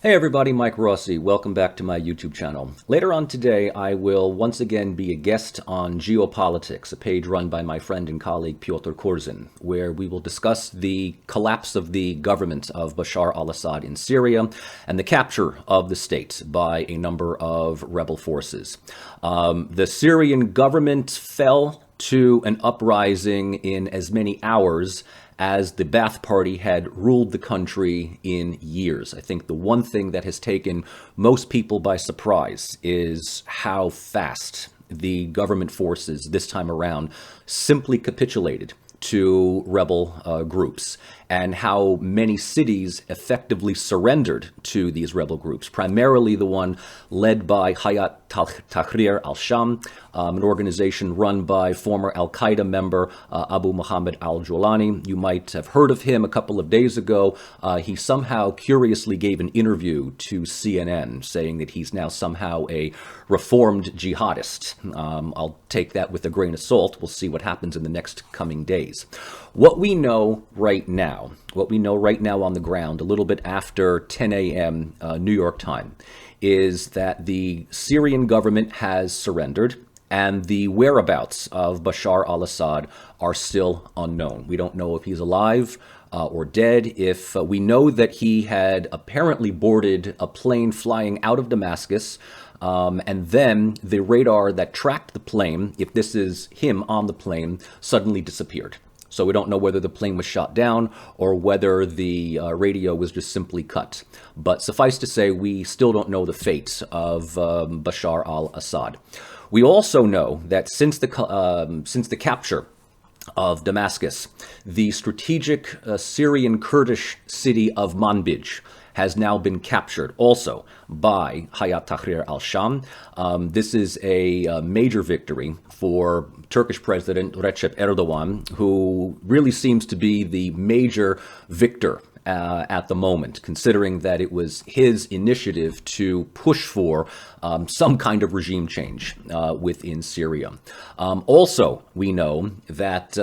Hey everybody, Mike Rossi. Welcome back to my YouTube channel. Later on today, I will once again be a guest on Geopolitics, a page run by my friend and colleague Pyotr Kurzin, where we will discuss the collapse of the government of Bashar al-Assad in Syria and the capture of the state by a number of rebel forces. The Syrian government fell to an uprising in as many hours as the Ba'ath Party had ruled the country in years. I think the one thing that has taken most people by surprise is how fast the government forces this time around simply capitulated to rebel groups, and how many cities effectively surrendered to these rebel groups, primarily the one led by Hayat Tahrir al-Sham, an organization run by former al-Qaeda member Abu Muhammad al-Jolani. You might have heard of him a couple of days ago. He somehow curiously gave an interview to CNN saying that he's now somehow a reformed jihadist. I'll take that with a grain of salt. We'll see what happens in the next coming days. What we know right now on the ground, a little bit after 10 a.m. New York time, is that the Syrian government has surrendered and the whereabouts of Bashar al-Assad are still unknown. We don't know if he's alive or dead. If we know that he had apparently boarded a plane flying out of Damascus, and then the radar that tracked the plane, if this is him on the plane, suddenly disappeared. So we don't know whether the plane was shot down or whether the radio was just simply cut. But suffice to say, we still don't know the fate of Bashar al-Assad. We also know that since the capture of Damascus, the strategic Syrian Kurdish city of Manbij has now been captured also by Hayat Tahrir al-Sham. This is a major victory for Turkish President Recep Erdogan, who really seems to be the major victor at the moment, considering that it was his initiative to push for some kind of regime change within Syria. Also, we know that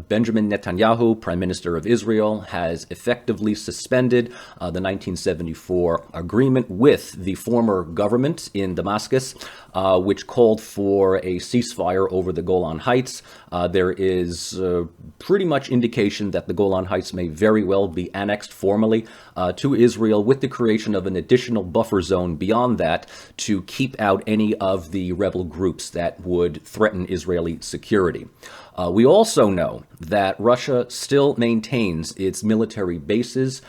Benjamin Netanyahu, Prime Minister of Israel, has effectively suspended the 1974 agreement with the former government in Damascus, which called for a ceasefire over the Golan Heights. There is pretty much indication that the Golan Heights may very well be annexed formally to Israel, with the creation of an additional buffer zone beyond that to keep out any of the rebel groups that would threaten Israeli security. We also know that Russia still maintains its military bases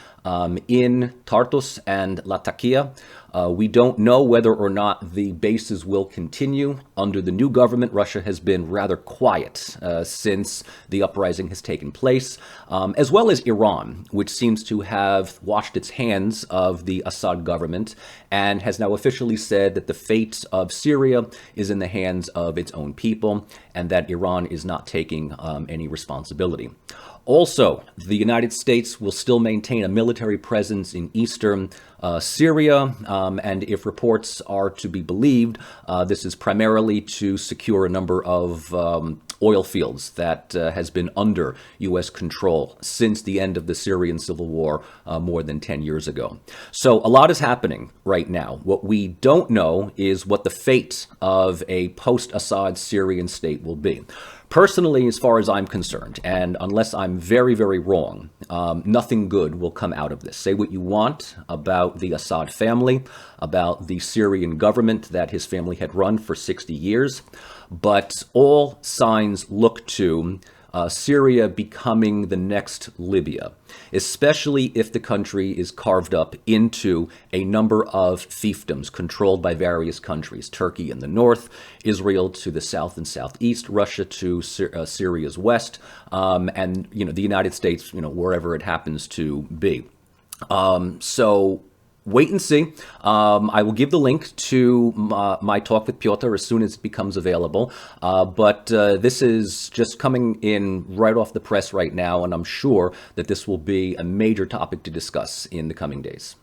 in Tartus and Latakia. We don't know whether or not the bases will continue. Under the new government, Russia has been rather quiet since the uprising has taken place, as well as Iran, which seems to have washed its hands of the Assad government and has now officially said that the fate of Syria is in the hands of its own people and that Iran is not taking any responsibility. Also, the United States will still maintain a military presence in eastern Syria, and if reports are to be believed, this is primarily to secure a number of oil fields that has been under U.S. control since the end of the Syrian civil war more than 10 years ago. So a lot is happening right now. What we don't know is what the fate of a post-Assad Syrian state will be. Personally, as far as I'm concerned, and unless I'm very, very wrong, nothing good will come out of this. Say what you want about the Assad family, about the Syrian government that his family had run for 60 years, but all signs look to Syria becoming the next Libya, especially if the country is carved up into a number of fiefdoms controlled by various countries: Turkey in the north, Israel to the south and southeast, Russia to Syria's west, and the United States, wherever it happens to be. So wait and see. I will give the link to my talk with Pyotr as soon as it becomes available. But this is just coming in right off the press right now, and I'm sure that this will be a major topic to discuss in the coming days.